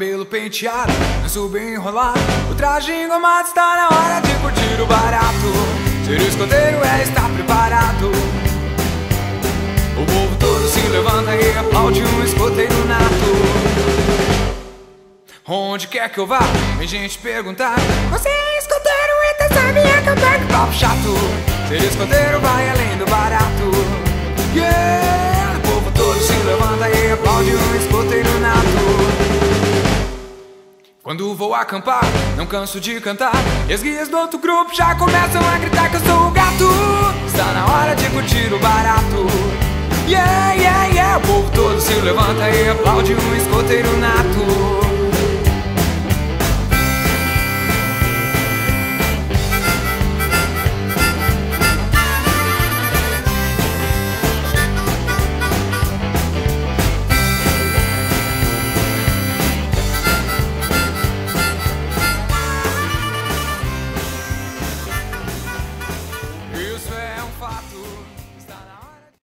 cabelo penteado, lenço bem enrolado, o traje engomado, está na hora de curtir o barato. Ser escoteiro é estar preparado. O povo todo se levanta e aplaude um escoteiro nato. Onde quer que eu vá, vem gente perguntar: você é escoteiro, então sabia que eu pego papo chato. Ser escoteiro vai além do barato. Yeah! O povo todo se levanta e aplaude um escoteiro nato. Quando vou acampar, não canso de cantar, e as guias do outro grupo já começam a gritar que eu sou o gato. Está na hora de curtir o barato. Yeah, yeah, yeah! O povo todo se levanta e aplaude um escoteiro nato.